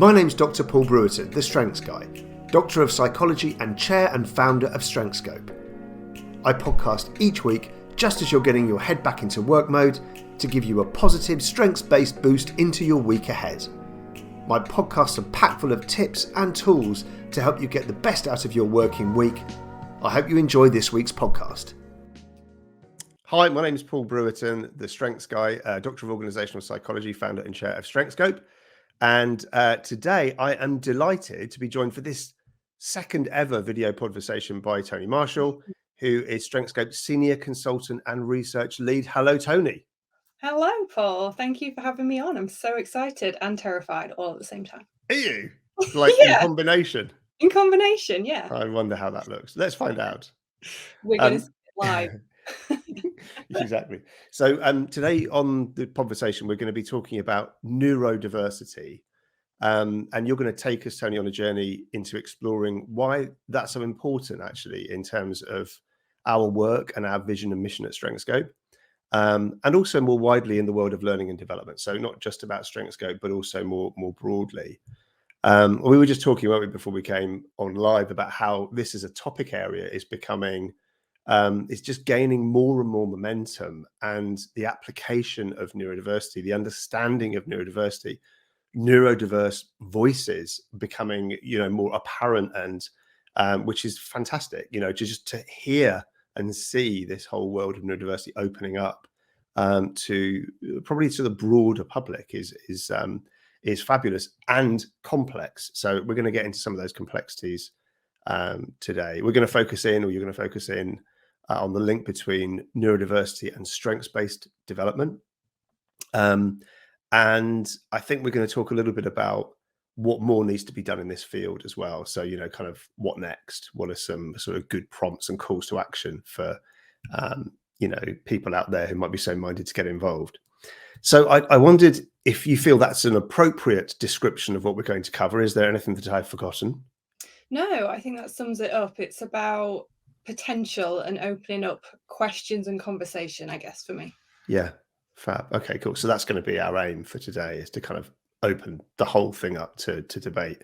My name's Dr. Paul Brewerton, the Strengths Guy, Doctor of Psychology and Chair and Founder of Strengthscope. I podcast each week just as you're getting your head back into work mode to give you a positive, strengths-based boost into your week ahead. My podcasts are packed full of tips and tools to help you get the best out of your working week. I hope you enjoy this week's podcast. Hi, my name is Paul Brewerton, the Strengths Guy, Doctor of Organisational Psychology, Founder and Chair of Strengthscope. And today I am delighted to be joined for this second ever video podversation by Toni Marshall, who is Strengthscope's Senior Consultant and Research Lead. Hello, Toni. Hello, Paul. Thank you for having me on. I'm so excited and terrified all at the same time. Are you? Like Yeah. in combination? In combination, yeah. I wonder how that looks. Let's find out. We're going to see it live. Exactly. So today on the conversation, we're going to be talking about neurodiversity. And you're going to take us, Toni, on a journey into exploring why that's so important, actually, in terms of our work and our vision and mission at Strengthscope. And also more widely in the world of learning and development. So not just about Strengthscope, but also more broadly. We were just talking, weren't we, before we came on live about how this is a topic area is becoming, it's just gaining more and more momentum, and the application of neurodiversity, the understanding of neurodiversity, neurodiverse voices becoming, more apparent, and which is fantastic, to hear and see this whole world of neurodiversity opening up to the broader public is fabulous and complex. So we're going to get into some of those complexities today. We're going to focus in, or you're going to focus in on the link between neurodiversity and strengths-based development. And I think we're going to talk a little bit about what more needs to be done in this field as well. So, kind of what next? What are some sort of good prompts and calls to action for, people out there who might be so minded to get involved? So I wondered if you feel that's an appropriate description of what we're going to cover. Is there anything that I've forgotten? No, I think that sums it up. It's about potential and opening up questions and conversation, I guess, for me. Yeah. Fab. Okay, cool. So that's going to be our aim for today, is to kind of open the whole thing up to debate.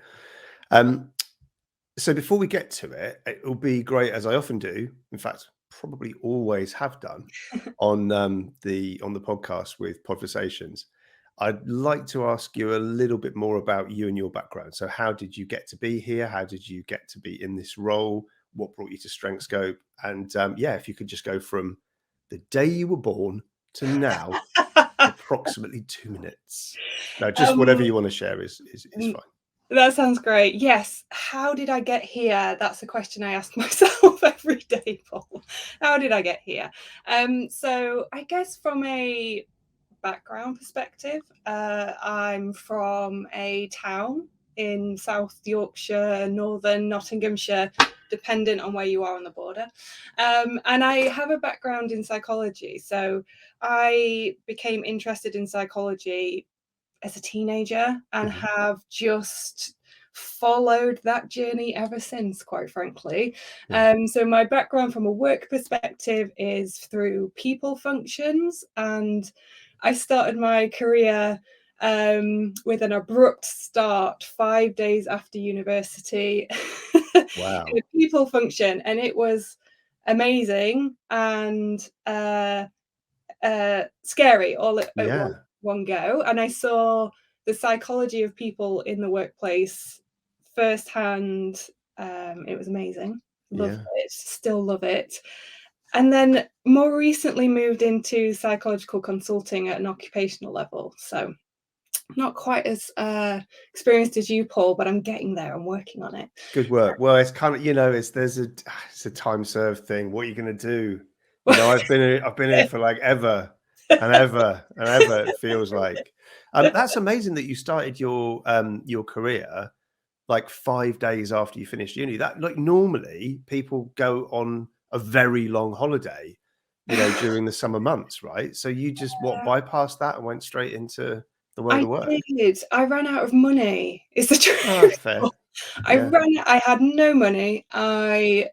So before we get to it, it will be great, as I often do, in fact, probably always have done on the podcast with podversations. I'd like to ask you a little bit more about you and your background. So how did you get to be here? How did you get to be in this role? What brought you to Strengthscope? And if you could just go from the day you were born to now, approximately 2 minutes. No, just whatever you want to share is fine. That sounds great. Yes. How did I get here? That's a question I ask myself every day, Paul. How did I get here? So I guess from a background perspective, I'm from a town in South Yorkshire, Northern Nottinghamshire, dependent on where you are on the border. And I have a background in psychology. So I became interested in psychology as a teenager and have just followed that journey ever since, quite frankly. So my background from a work perspective is through people functions, and I started my career with an abrupt start 5 days after university. Wow. In a people function, and it was amazing and scary all at one go. And I saw the psychology of people in the workplace firsthand. It was amazing. Loved it, still love it. And then more recently moved into psychological consulting at an occupational level. So not quite as experienced as you, Paul, but I'm getting there. I'm working on it. Good work. Well, it's kind of, it's a time served thing. What are you going to do? I've been here for like ever and ever and ever. It feels like. That's amazing that you started your career like 5 days after you finished uni. That, like, normally people go on a very long holiday, during the summer months, right? So you just bypassed that and went straight into the world of work. I ran out of money. Is the truth. Oh, fair. I had no money. I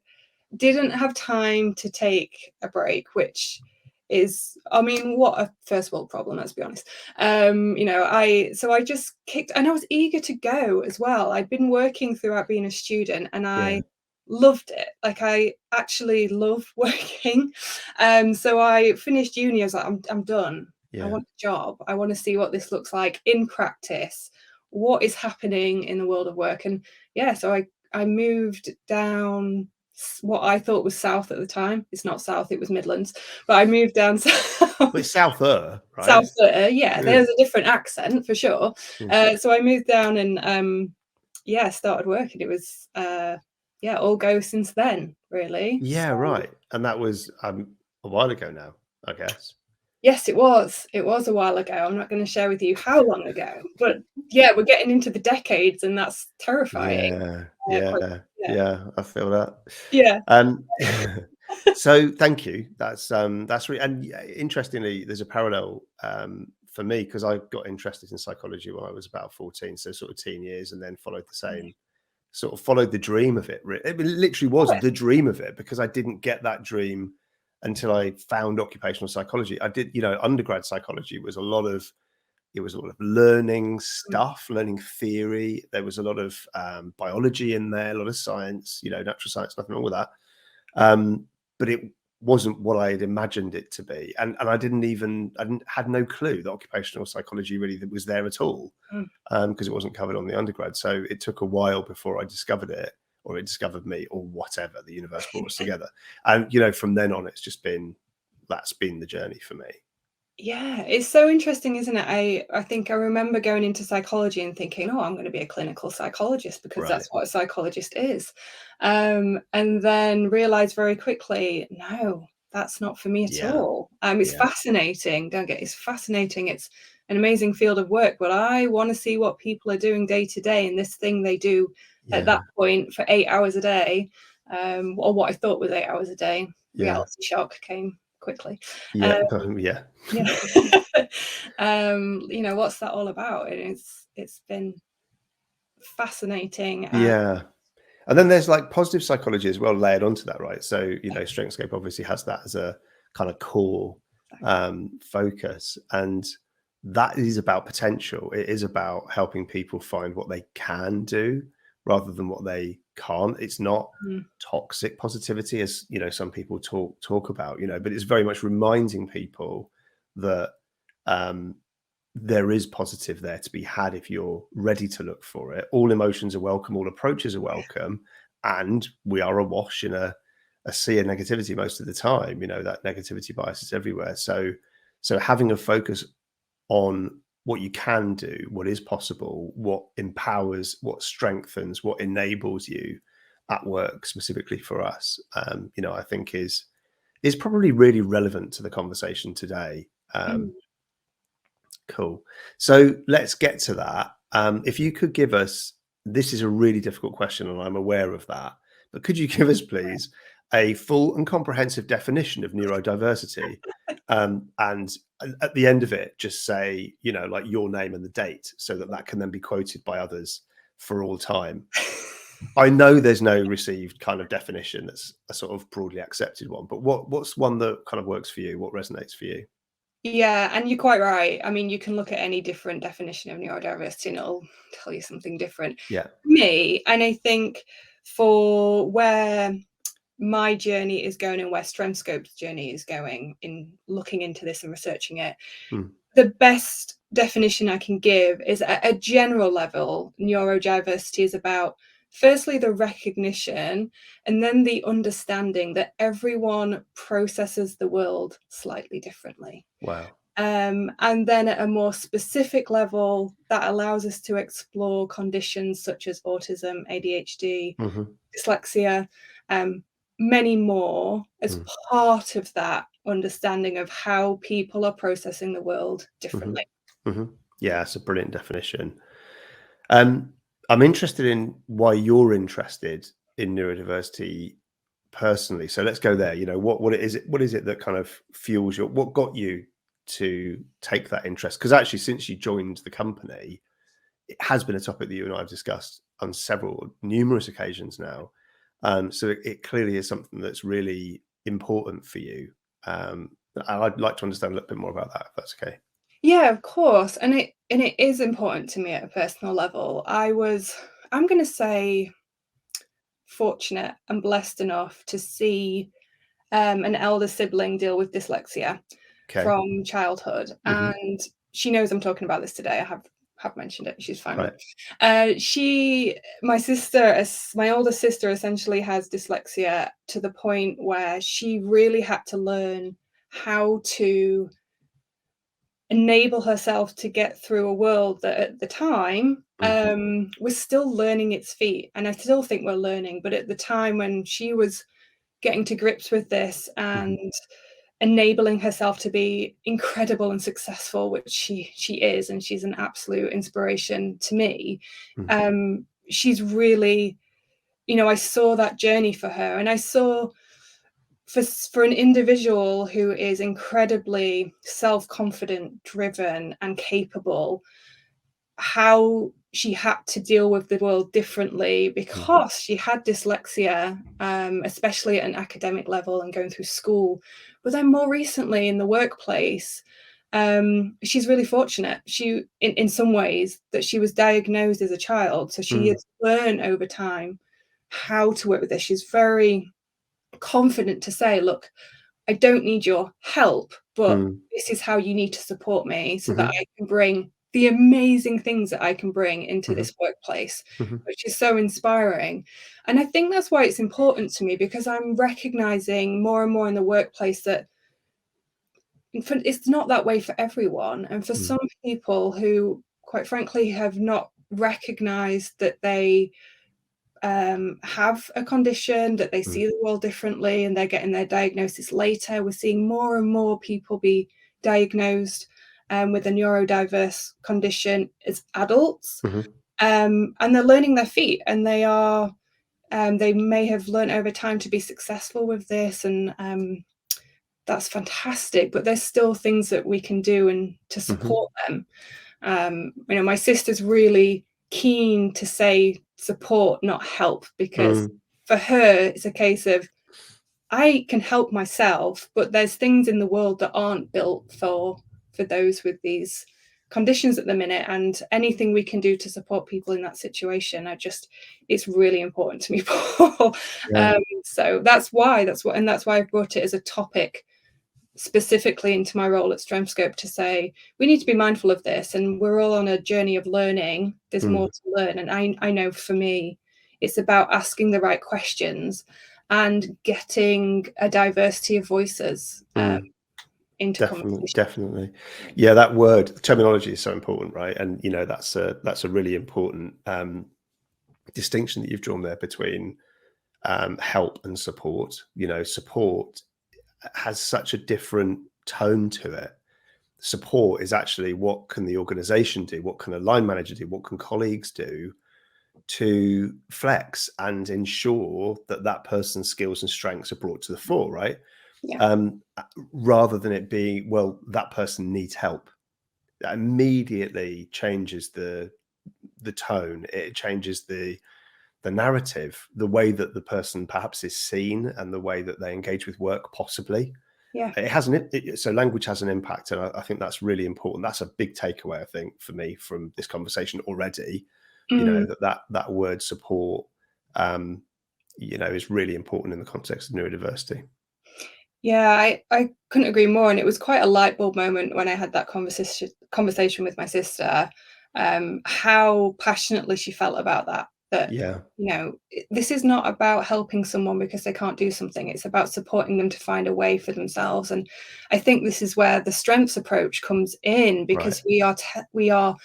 didn't have time to take a break, which is, I mean, what a first world problem, let's be honest. You know, I just kicked, and I was eager to go as well. I'd been working throughout being a student, and Yeah. I loved it. Like, I actually love working. So I finished uni. I was like, I'm done. I Yeah. want a job. I want to see what this looks like in practice. What is happening in the world of work? And yeah, so I moved down what I thought was south at the time. It's not south, it was Midlands, but I moved down south. Well, it's South right? South, yeah, Yeah. there's a different accent for sure. Mm. So I moved down and yeah, started working. It was yeah, all go since then, really. Yeah, So, right. And that was a while ago now, I guess. yes, it was. It was a while ago. I'm not going to share with you how long ago, but yeah, we're getting into the decades, and that's terrifying. Yeah, Quite, yeah, yeah, yeah. I feel that. yeah, Um, so thank you. That's really, and interestingly, there's a parallel for me because I got interested in psychology when I was about 14, so sort of teen years, and then followed the same sort of followed the dream of it. It literally was the dream of it because I didn't get that dream until I found occupational psychology. I did, undergrad psychology was a lot of it was a lot of learning stuff, learning theory. There was a lot of biology in there, a lot of science, natural science, nothing wrong with that. But it wasn't what I had imagined it to be. And I had no clue that occupational psychology really was there at all because it wasn't covered on the undergrad. So it took a while before I discovered it or it discovered me or whatever. The universe brought us together. And, from then on, that's been the journey for me. Yeah, it's so interesting, isn't it? I think I remember going into psychology and thinking, oh, I'm going to be a clinical psychologist because Right. that's what a psychologist is. And then realized very quickly, no, that's not for me at Yeah. all. It's Yeah. fascinating. It's fascinating. It's an amazing field of work, but I want to see what people are doing day to day in this thing they do at that Yeah. point for 8 hours a day, or what I thought was 8 hours a day. Yeah. Reality shock came quickly. Yeah. Yeah. Yeah. What's that all about? And it's been fascinating. Yeah. And then there's like positive psychology as well layered onto that, right? So, Strengthscope obviously has that as a kind of core focus. And that is about potential. It is about helping people find what they can do rather than what they can't. It's not toxic positivity as, some people talk about, but it's very much reminding people that there is positive there to be had if you're ready to look for it. All emotions are welcome, all approaches are welcome, and we are awash in a sea of negativity most of the time. That negativity bias is everywhere. So having a focus on what you can do, what is possible, what empowers, what strengthens, what enables you at work, specifically for us, I think is probably really relevant to the conversation today. Mm. Cool. So let's get to that. If you could give us, this is a really difficult question, and I'm aware of that, but could you give us, please, a full and comprehensive definition of neurodiversity? And at the end of it, just say, like your name and the date so that can then be quoted by others for all time. I know there's no received kind of definition that's a sort of broadly accepted one, but what's one that kind of works for you? What resonates for you? Yeah, and you're quite right. I mean, you can look at any different definition of neurodiversity and it'll tell you something different. Yeah. Me, and I think for where my journey is going and where Strengthscope's journey is going in looking into this and researching it, the best definition I can give is at a general level, neurodiversity is about firstly the recognition and then the understanding that everyone processes the world slightly differently. Wow. And then at a more specific level, that allows us to explore conditions such as autism, ADHD, dyslexia, many more as part of that understanding of how people are processing the world differently. Yeah, it's a brilliant definition. I'm interested in why you're interested in neurodiversity personally. So let's go there. What is it that kind of fuels what got you to take that interest? Because actually, since you joined the company, it has been a topic that you and I have discussed on numerous occasions now. So it clearly is something that's really important for you. I'd like to understand a little bit more about that, if that's okay. Yeah, of course. And it is important to me at a personal level. I'm going to say, fortunate and blessed enough to see an elder sibling deal with dyslexia Okay. from childhood, and she knows I'm talking about this today. I have mentioned it. She's fine. Right. My older sister, essentially has dyslexia to the point where she really had to learn how to enable herself to get through a world that at the time was still learning its feet. And I still think we're learning, but at the time when she was getting to grips with this and enabling herself to be incredible and successful, which she is, and she's an absolute inspiration to me. She's really, I saw that journey for her, and I saw for an individual who is incredibly self-confident, driven, and capable, how she had to deal with the world differently because she had dyslexia, especially at an academic level and going through school. But then more recently in the workplace, she's really fortunate. In some ways, that she was diagnosed as a child, so she has learned over time how to work with this. She's very confident to say, look, I don't need your help, but this is how you need to support me so that I can bring the amazing things that I can bring into this workplace, which is so inspiring. And I think that's why it's important to me, because I'm recognizing more and more in the workplace that it's not that way for everyone. And for some people who, quite frankly, have not recognized that they have a condition, that they see the world differently, and they're getting their diagnosis later. We're seeing more and more people be diagnosed with a neurodiverse condition as adults, and they're learning their feet, and they may have learned over time to be successful with this, and that's fantastic. But there's still things that we can do and to support them. My sister's really keen to say support, not help, because for her it's a case of, I can help myself, but there's things in the world that aren't built for those with these conditions at the minute, and anything we can do to support people in that situation, it's really important to me, Paul. So that's why I brought it as a topic specifically into my role at Strengthscope, to say we need to be mindful of this, and we're all on a journey of learning. There's more to learn, and I know for me it's about asking the right questions and getting a diversity of voices into conversation. Definitely. Yeah, that word terminology is so important, right? And that's a really important distinction that you've drawn there between help and support. Support has such a different tone to it. Support is actually, what can the organization do? What can a line manager do? What can colleagues do to flex and ensure that that person's skills and strengths are brought to the fore, right? Rather than it being, well, that person needs help. That immediately changes the tone. It changes the narrative, the way that the person perhaps is seen, and the way that they engage with work, possibly. It has so language has an impact, and I think that's really important. That's a big takeaway, I think, for me from this conversation already. That word support, is really important in the context of neurodiversity. Yeah, I couldn't agree more. And it was quite a light bulb moment when I had that conversation with my sister, how passionately she felt about that. This is not about helping someone because they can't do something. It's about supporting them to find a way for themselves. And I think this is where the strengths approach comes in, because we are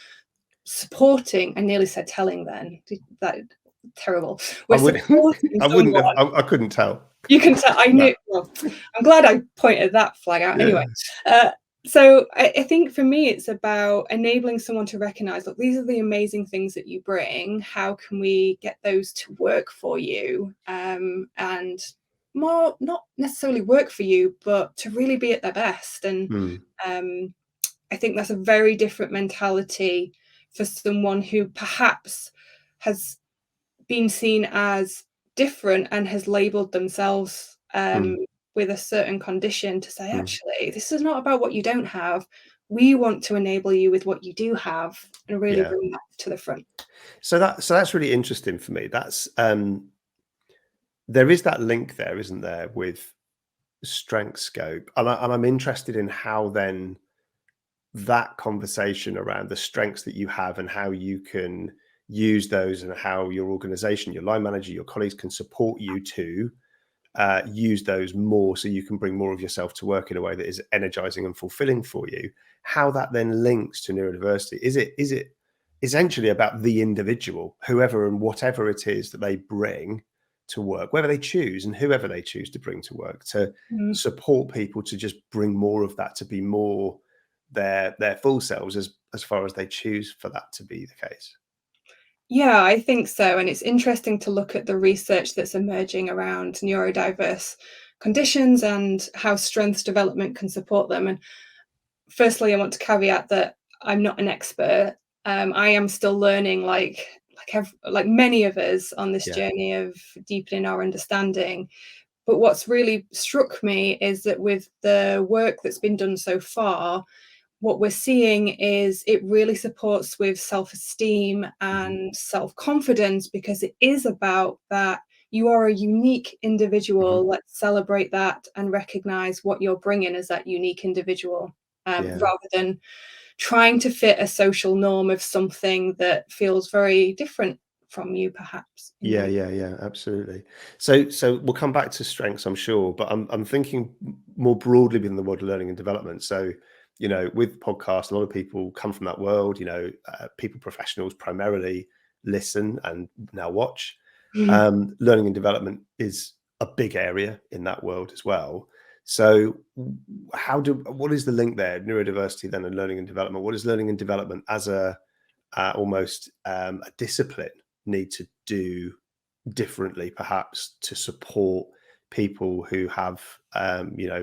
supporting. I nearly said telling then. That terrible. I couldn't tell. You can tell. I knew. Well, I'm glad I pointed that flag out. Anyway, so I think for me, it's about enabling someone to recognize, look, these are the amazing things that you bring. How can we get those to work for you? And more, not necessarily work for you, but to really be at their best. And I think that's a very different mentality for someone who perhaps has been seen as different and has labeled themselves with a certain condition to say, actually, this is not about what you don't have. We want to enable you with what you do have and really bring that to the front. So that's really interesting for me. That's there is that link there, isn't there, with Strengthscope, and I'm interested in how then that conversation around the strengths that you have and how you can use those, and how your organization, your line manager, your colleagues can support you to use those more, so you can bring more of yourself to work in a way that is energizing and fulfilling for you. How that then links to neurodiversity? Is it essentially about the individual, whoever and whatever it is that they bring to work, whether they choose and whoever they choose to bring to work, to support people to just bring more of that, to be more their full selves, as far as they choose for that to be the case? Yeah, I think so. And it's interesting to look at the research that's emerging around neurodiverse conditions and how strengths development can support them. And firstly, I want to caveat that I'm not an expert. I am still learning, like many of us on this journey of deepening our understanding. But what's really struck me is that with the work that's been done so far, what we're seeing is it really supports with self-esteem and self-confidence, because it is about that you are a unique individual. Let's celebrate that and recognize what you're bringing as that unique individual, rather than trying to fit a social norm of something that feels very different from you, perhaps. Yeah, absolutely. So we'll come back to strengths, I'm sure, but I'm thinking more broadly within the world of learning and development. So, with podcasts, a lot of people come from that world. People, professionals primarily listen and now watch. Learning and development is a big area in that world as well. So, what is the link there? Neurodiversity then and learning and development. What is learning and development as a almost a discipline need to do differently, perhaps, to support people who have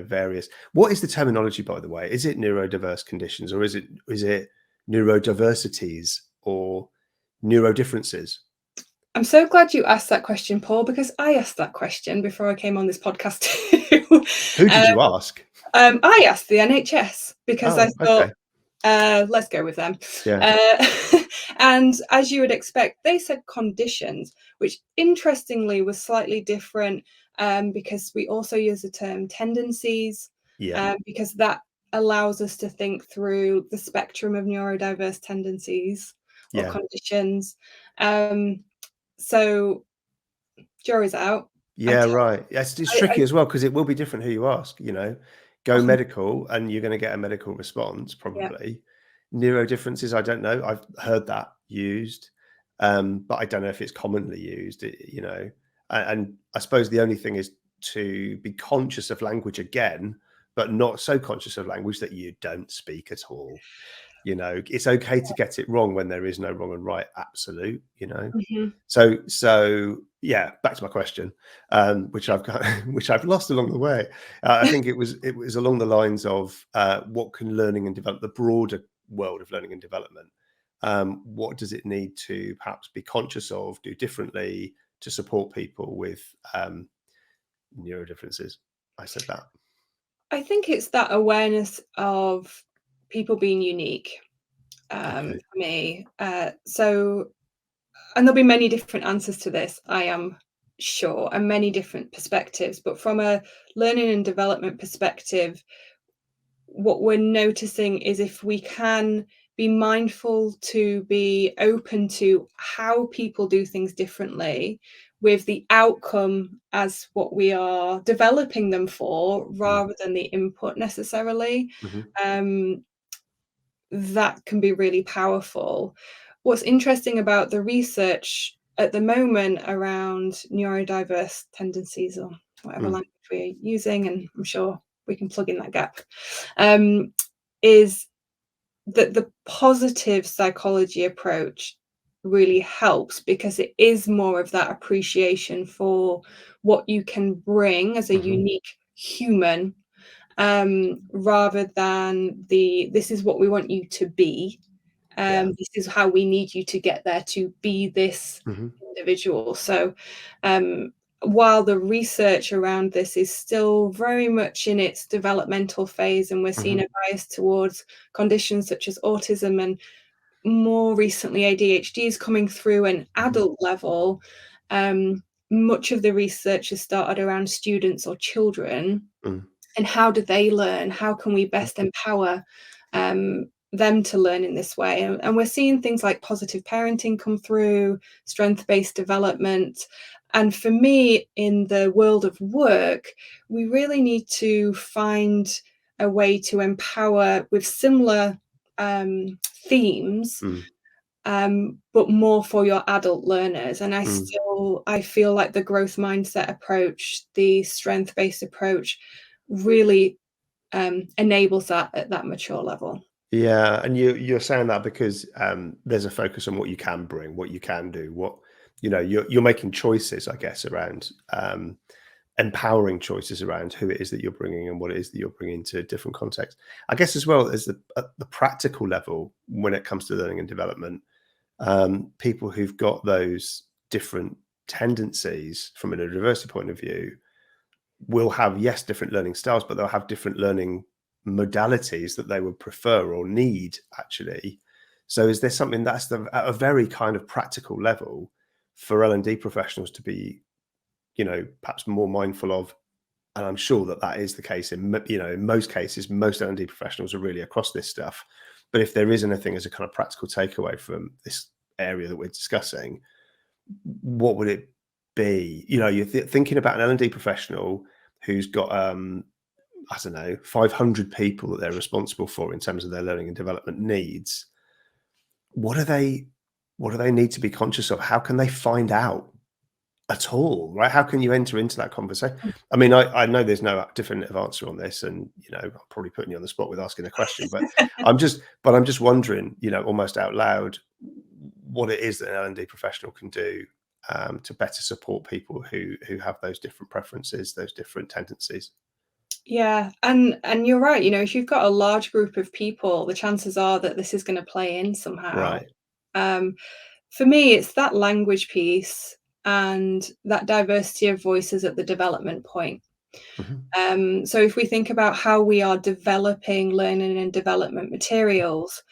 various, what is the terminology, by the way? Is it neurodiverse conditions, or is it neurodiversities, or neurodifferences? I'm so glad you asked that question, Paul, because I asked that question before I came on this podcast too. Who did you ask? I asked the NHS because I thought, okay. Let's go with them. Yeah. And as you would expect, they said conditions, which interestingly was slightly different, because we also use the term tendencies, because that allows us to think through the spectrum of neurodiverse tendencies or conditions. So jury's out. Yeah, right. It's tricky as well, because it will be different who you ask. Go medical and you're going to get a medical response, probably. Neurodifferences, I don't know. I've heard that used, but I don't know if it's commonly used. And I suppose the only thing is to be conscious of language again, but not so conscious of language that you don't speak at all. It's okay to get it wrong when there is no wrong and right absolute. So yeah, back to my question, which I've lost along the way. I think it was along the lines of what can learning and develop, the broader world of learning and development, what does it need to perhaps be conscious of, do differently to support people with neurodifferences? I said that. I think it's that awareness of people being unique, for me. So, and there'll be many different answers to this, I am sure, and many different perspectives. But from a learning and development perspective, what we're noticing is if we can be mindful to be open to how people do things differently, with the outcome as what we are developing them for, rather than the input necessarily, that can be really powerful. What's interesting about the research at the moment around neurodiverse tendencies, or whatever language we're using, and I'm sure we can plug in that gap, is that the positive psychology approach really helps, because it is more of that appreciation for what you can bring as a unique human, rather than this is what we want you to be, this is how we need you to get there to be this individual. So while the research around this is still very much in its developmental phase, and we're seeing a bias towards conditions such as autism, and more recently ADHD is coming through an adult level, much of the research has started around students or children, and how do they learn? How can we best empower them to learn in this way? And we're seeing things like positive parenting come through, strength-based development. And for me, in the world of work, we really need to find a way to empower with similar themes, but more for your adult learners. And I feel like the growth mindset approach, the strength-based approach, really enables that at that mature level. Yeah, and you're saying that because there's a focus on what you can bring, what you can do, what you're making choices, I guess, around empowering choices around who it is that you're bringing and what it is that you're bringing to different contexts. I guess as well as the practical level when it comes to learning and development, people who've got those different tendencies from a neurodiversity point of view will have, yes, different learning styles, but they'll have different learning modalities that they would prefer or need, actually. So is there something that's at a very kind of practical level for L&D professionals to be, perhaps more mindful of? And I'm sure that is the case in most cases. Most L&D professionals are really across this stuff. But if there is anything as a kind of practical takeaway from this area that we're discussing, what would it be? You're thinking about an L&D professional who's got I don't know, 500 people that they're responsible for in terms of their learning and development needs. What do they need to be conscious of? How can they find out at all, right? How can you enter into that conversation? I mean, I know there's no definitive answer on this, and I'm probably putting you on the spot with asking a question, but I'm just wondering, almost out loud, what it is that an L&D professional can do to better support people who have those different preferences, those different tendencies. Yeah, and you're right. If you've got a large group of people, the chances are that this is going to play in somehow. Right. For me, it's that language piece and that diversity of voices at the development point. So if we think about how we are developing learning and development materials,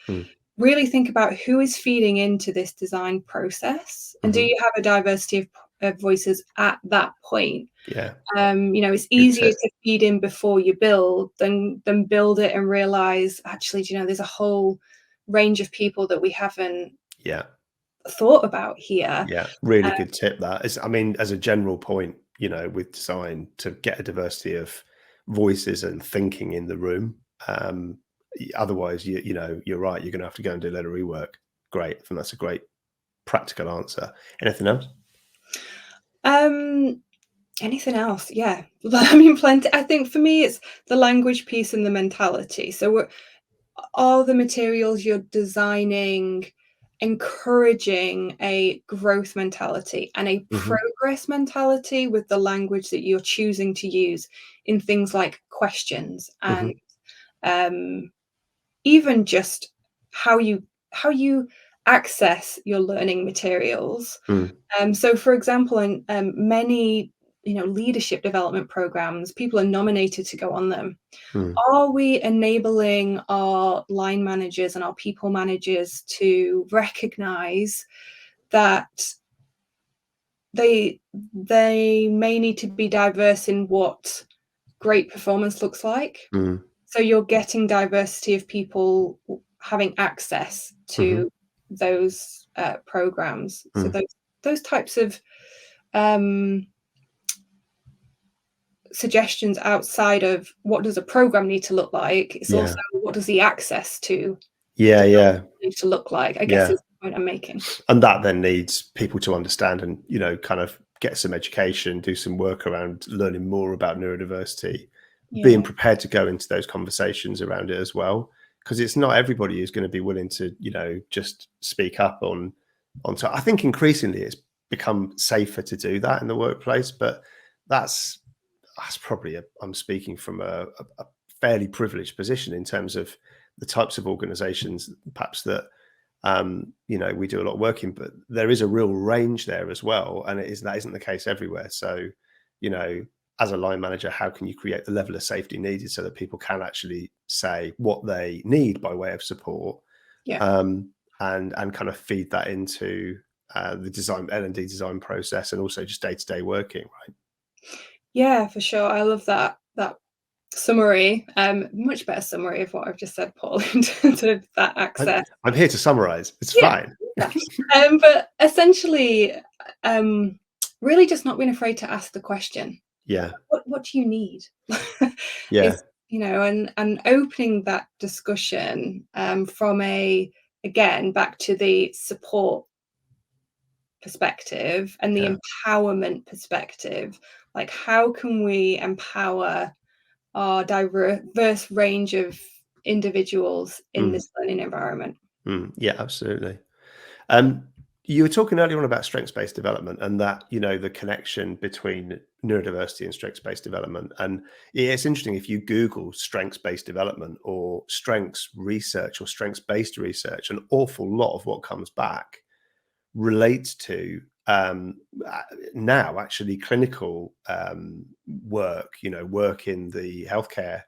really think about who is feeding into this design process, and do you have a diversity of voices at that point? Yeah. It's easier to feed in before you build than build it and realize, actually, there's a whole range of people that we haven't thought about here. Yeah, really good tip that is. I mean, as a general point, with design, to get a diversity of voices and thinking in the room. Otherwise, you're right. You're going to have to go and do a lot of rework. Great. I think that's a great practical answer. Anything else? Anything else? Yeah. I mean, plenty. I think for me, it's the language piece and the mentality. So are the materials you're designing encouraging a growth mentality and a progress mentality with the language that you're choosing to use in things like questions and even just how you access your learning materials. So for example, in many leadership development programs, people are nominated to go on them. Are we enabling our line managers and our people managers to recognize that they may need to be diverse in what great performance looks like? So you're getting diversity of people having access to those programs. So those types of suggestions outside of what does a program need to look like, it's also what does the access to need to look like, I guess is the point I'm making. And that then needs people to understand and kind of get some education, do some work around learning more about neurodiversity, being prepared to go into those conversations around it as well, because it's not everybody who's going to be willing to just speak up on I think increasingly it's become safer to do that in the workplace, but that's probably I'm speaking from a fairly privileged position in terms of the types of organizations perhaps that You know, we do a lot of working, but there is a real range there as well, and that isn't the case everywhere. So, you know, as a line manager, how can you create the level of safety needed so that people can actually say what they need by way of support, Yeah. and kind of feed that into the design L&D design process, and also just day-to-day working, right? Yeah, for sure. I love that summary. Much better summary of what I've just said, Paul, in terms of that access. I'm here to summarize. It's Yeah. fine. But essentially, really just not being afraid to ask the question. Yeah. What do you need? Yeah. Is, you know, and opening that discussion from again back to the support perspective and the Yeah. empowerment perspective. Like, how can we empower our diverse range of individuals in this learning environment? Yeah, absolutely. You were talking earlier on about strengths-based development, and that, you know, the connection between neurodiversity and strengths-based development. And it's interesting, if you Google strengths-based development or strengths research or strengths-based research, an awful lot of what comes back relates to now actually clinical work, you know, work in the healthcare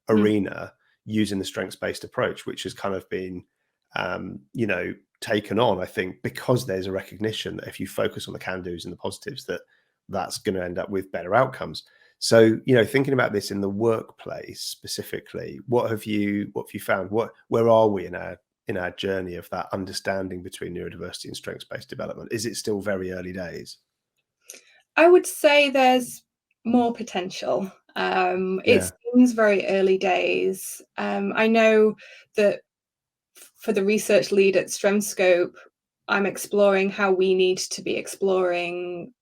Mm. arena using the strengths-based approach, which has kind of been, you know, taken on, I think, because there's a recognition that if you focus on the can-dos and the positives, that's going to end up with better outcomes. So, you know, thinking about this in the workplace specifically, what have you found? Where are we in our journey of that understanding between neurodiversity and strengths-based development? Is it still very early days? I would say there's more potential. It Yeah. seems very early days. I know that for the research lead at Strengthscope, I'm exploring how we need to be exploring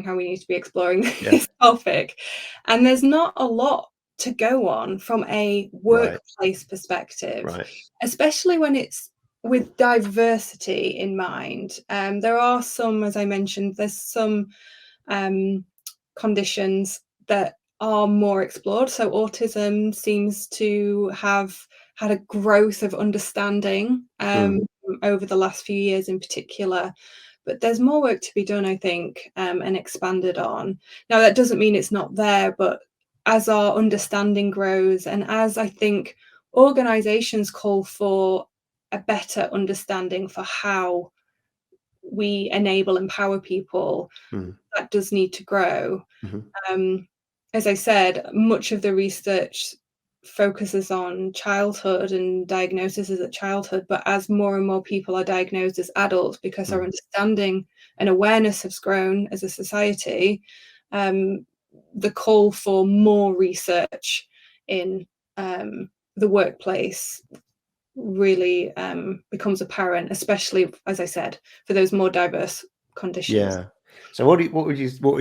how we need to be exploring Yeah. this topic. And there's not a lot to go on from a Right. workplace perspective, Right. especially when it's with diversity in mind. There are some, as I mentioned, there's some conditions that are more explored. So autism seems to have had a growth of understanding Mm. over the last few years in particular. But there's more work to be done, I think, and expanded on. Now, that doesn't mean it's not there, but as our understanding grows, and as I think organizations call for a better understanding for how we empower people, Mm. that does need to grow. Mhm. Um, as I said, much of the research focuses on childhood and diagnoses at childhood, but as more and more people are diagnosed as adults, because our Mm. understanding and awareness has grown as a society, the call for more research in the workplace really becomes apparent, especially, as I said, for those more diverse conditions. Yeah. So what would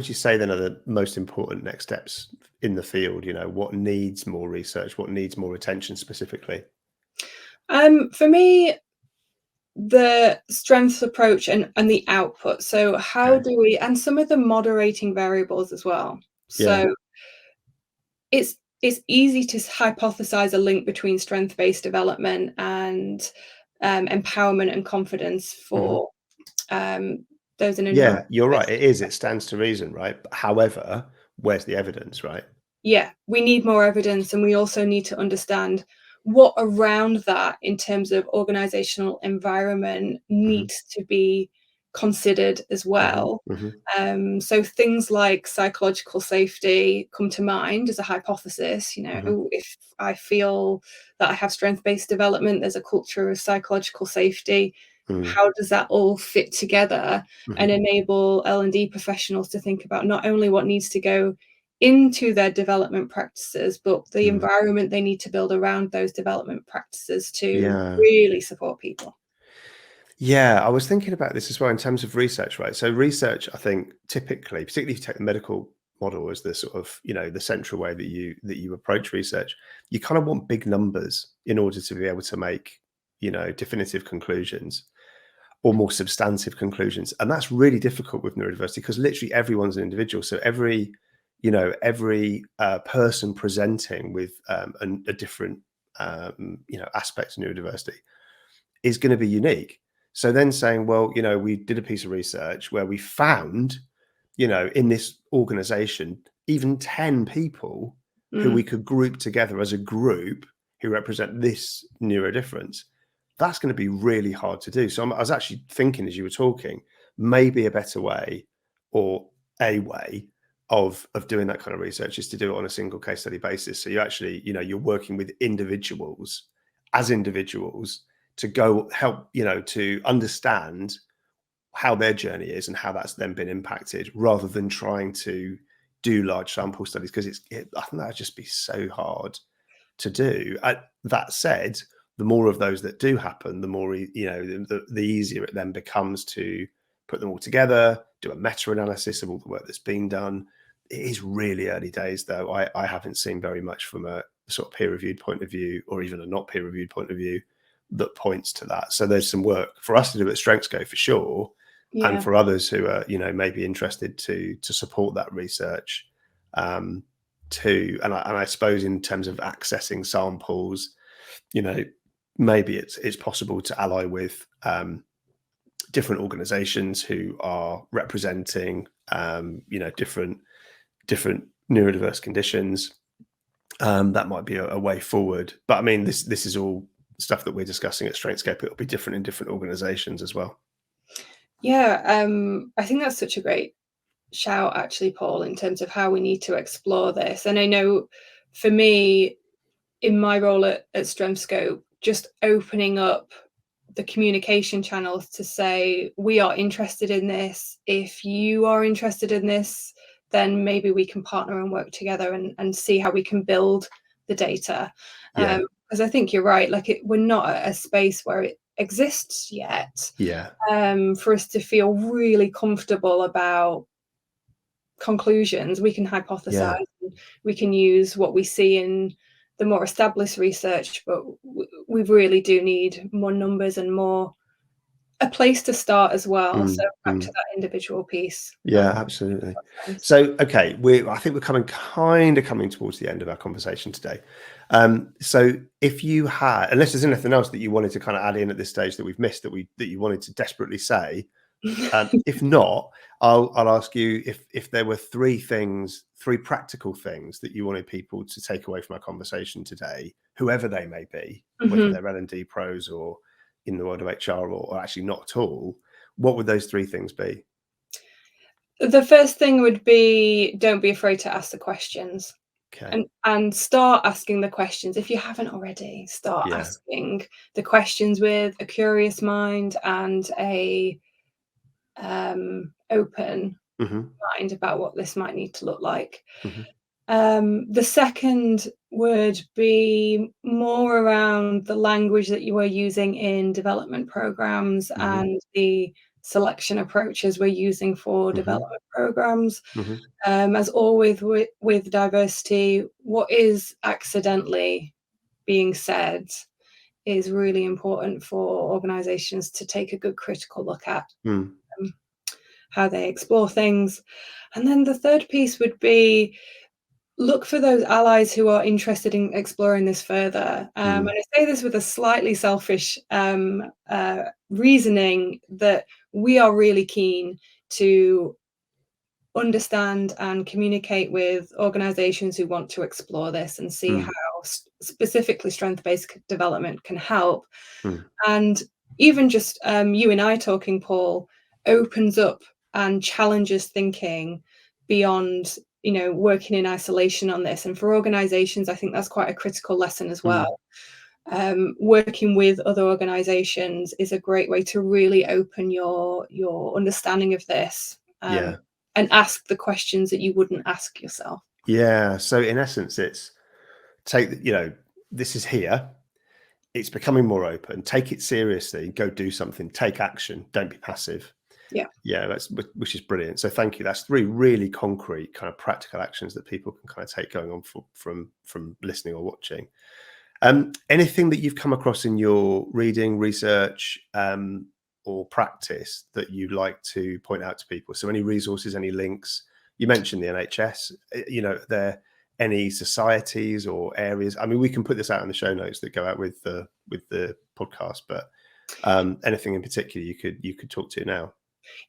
you say then are the most important next steps in the field? You know, what needs more research? What needs more attention specifically? For me, the strengths approach and the output. So how Okay. do we, and some of the moderating variables as well. Yeah. So it's easy to hypothesize a link between strength-based development and empowerment and confidence Mhm. for um, those in a Yeah, you're right. neurodiverse. It is. It stands to reason, right? But however, where's the evidence, right? Yeah, we need more evidence, and we also need to understand what around that in terms of organizational environment Mhm. needs to be considered as Mhm. well. Mhm. So things like psychological safety come to mind as a hypothesis. You Mhm. know, if I feel that I have strength-based development, there's a culture of psychological safety. Mm. How does that all fit together and Mhm. enable L&D professionals to think about not only what needs to go into their development practices, but the Mm. environment they need to build around those development practices to Yeah. really support people. Yeah, I was thinking about this as well in terms of research, right? So research, I think, typically, particularly if you take the medical model as the sort of, you know, the central way that you approach research, you kind of want big numbers in order to be able to make, you know, definitive conclusions or more substantive conclusions. And that's really difficult with neurodiversity because literally everyone's an individual. So every person presenting with a different, you know, aspect of neurodiversity is going to be unique. So then saying, well, you know, we did a piece of research where we found, you know, in this organization, even 10 people who we could group together as a group who represent this neurodifference. That's going to be really hard to do. So I was actually thinking as you were talking, maybe a better way, or a way of doing that kind of research, is to do it on a single case study basis. So you actually, you know, you're working with individuals as individuals to go help, you know, to understand how their journey is and how that's then been impacted, rather than trying to do large sample studies, because I think that'd just be so hard to do. That said, the more of those that do happen, the more, you know, the easier it then becomes to put them all together, do a meta-analysis of all the work that's been done. It is really early days, though. I haven't seen very much from a sort of peer-reviewed point of view, or even a not peer-reviewed point of view, that points to that. So there's some work for us to do at Strengthscope for sure, and for others who are, you know, maybe interested to support that research too. And I suppose in terms of accessing samples, you know, maybe it's possible to ally with different organizations who are representing you know, different neurodiverse conditions. That might be a way forward. But I mean, this is all stuff that we're discussing at Strengthscope. It'll be different in different organizations as well. Yeah, I think that's such a great shout, actually, Paul, in terms of how we need to explore this. And I know for me, in my role at Strengthscope, just opening up the communication channels to say, we are interested in this. If you are interested in this, then maybe we can partner and work together and see how we can build the data. Because I think you're right, like we're not at a space where it exists yet. For us to feel really comfortable about conclusions, we can hypothesize, we can use what we see in the more established research, but we really do need more numbers and more a place to start as well. So back to that individual piece. Yeah, absolutely. So, okay, I think we're coming towards the end of our conversation today. So if you had, unless there's anything else that you wanted to kind of add in at this stage that we've missed, that you wanted to desperately say, if not, I'll ask you if there were three practical things that you wanted people to take away from our conversation today, whoever they may be, whether they're L&D pros or in the world of HR, or actually not at all, what would those three things be? The first thing would be, don't be afraid to ask the questions. Okay. And start asking the questions. If you haven't already, start asking the questions with a curious mind and a open mind about what this might need to look like. The second would be more around the language that you are using in development programs and the selection approaches we're using for development programs. As always with diversity, what is accidentally being said is really important for organizations to take a good critical look at. How they explore things. And then the third piece would be, look for those allies who are interested in exploring this further. And I say this with a slightly selfish reasoning, that we are really keen to understand and communicate with organizations who want to explore this and see how specifically strength-based development can help. And even just you and I talking, Paul, opens up and challenges thinking beyond, you know, working in isolation on this. And for organizations, I think that's quite a critical lesson as well. Working with other organizations is a great way to really open your understanding of this, and ask the questions that you wouldn't ask yourself. So in essence, it's you know, this is here. It's becoming more open. Take it seriously. Go do something. Take action. Don't be passive. Which is brilliant. So thank you. That's three really concrete kind of practical actions that people can kind of take going on from listening or watching. Anything that you've come across in your reading, research, or practice that you'd like to point out to people? So any resources, any links? You mentioned the NHS. You know, there any societies or areas? I mean, we can put this out in the show notes that go out with the podcast, but Anything in particular you could talk to now?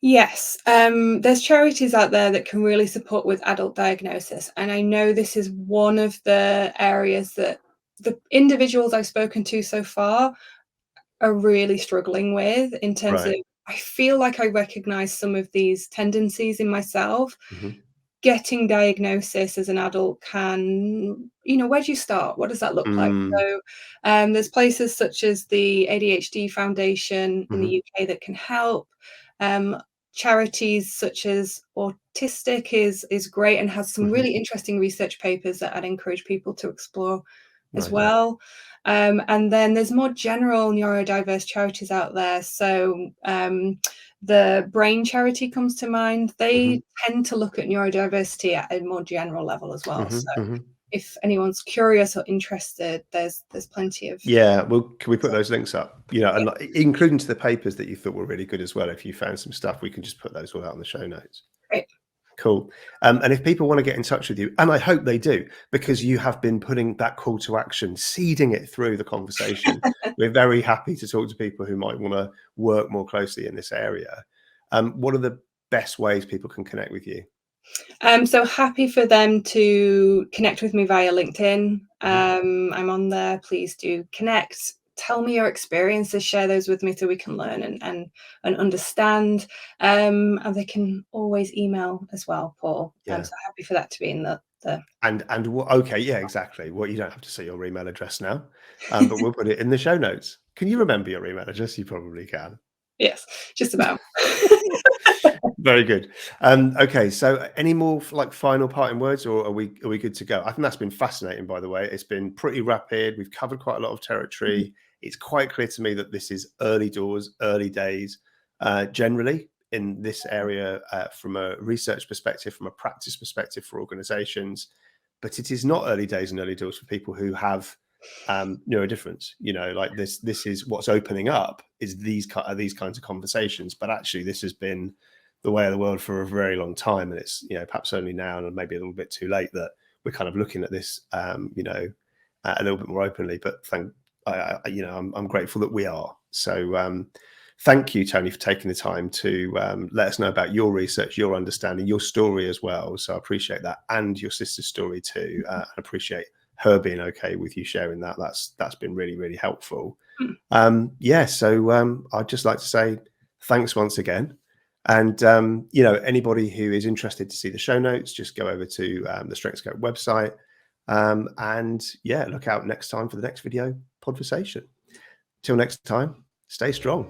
Yes, there's charities out there that can really support with adult diagnosis, and I know this is one of the areas that the individuals I've spoken to so far are really struggling with, in terms of, Right. I feel like I recognize some of these tendencies in myself. Hmm. Getting diagnosis as an adult can, where do you start? What does that look like? Mm. So there's places such as the ADHD Foundation in the Hmm. UK that can help. Um, Charities such as Autistic is great and has some Hmm. really interesting research papers that I'd encourage people to explore as Right. well. And then there's more general neurodiverse charities out there. So the Brain charity comes to mind. Hmm. They tend to look at neurodiversity at a more general level as well. Hmm. So Hmm. if anyone's curious or interested, there's plenty of. Yeah, well, can we put those links up? And Yeah, like, including to the papers that you thought were really good as well. If you found some stuff, we can just put those all out in the show notes. great. Cool. And if people want to get in touch with you, and I hope they do, because you have been putting that call to action, seeding it through the conversation. We're very happy to talk to people who might want to work more closely in this area. What are the best ways people can connect with you? So happy for them to connect with me via LinkedIn. Mhm. I'm on there. Please do connect. Tell me your experiences. Share those with me so we can learn and understand. And they can always email as well, Paul. Yeah. So happy for that to be in the. Okay, yeah, exactly. Well, you don't have to say your email address now, but we'll put it in the show notes. Can you remember your email address? You probably can. Yes, just about. Very good. Okay, so any more like final parting words, or are we good to go? I think that's been fascinating, by the way. It's been pretty rapid. We've covered quite a lot of territory. It's quite clear to me that this is early doors, early days, generally in this area, from a research perspective, from a practice perspective for organizations. But it is not early days and early doors for people who have neurodifference. Like this is what's opening up, is these kinds of conversations. But actually, this has been the way of the world for a very long time, and it's perhaps only now, and maybe a little bit too late, that we're kind of looking at this a little bit more openly. But I'm grateful that we are. So thank you, Toni, for taking the time to let us know about your research, your understanding, your story as well. So I appreciate that, and your sister's story too. I appreciate her being okay with you sharing that. That's been really, really helpful. So I'd just like to say thanks once again. And anybody who is interested to see the show notes, just go over to the Strengthscope website. And yeah, look out next time for the next video, podversation. Till next time, stay strong.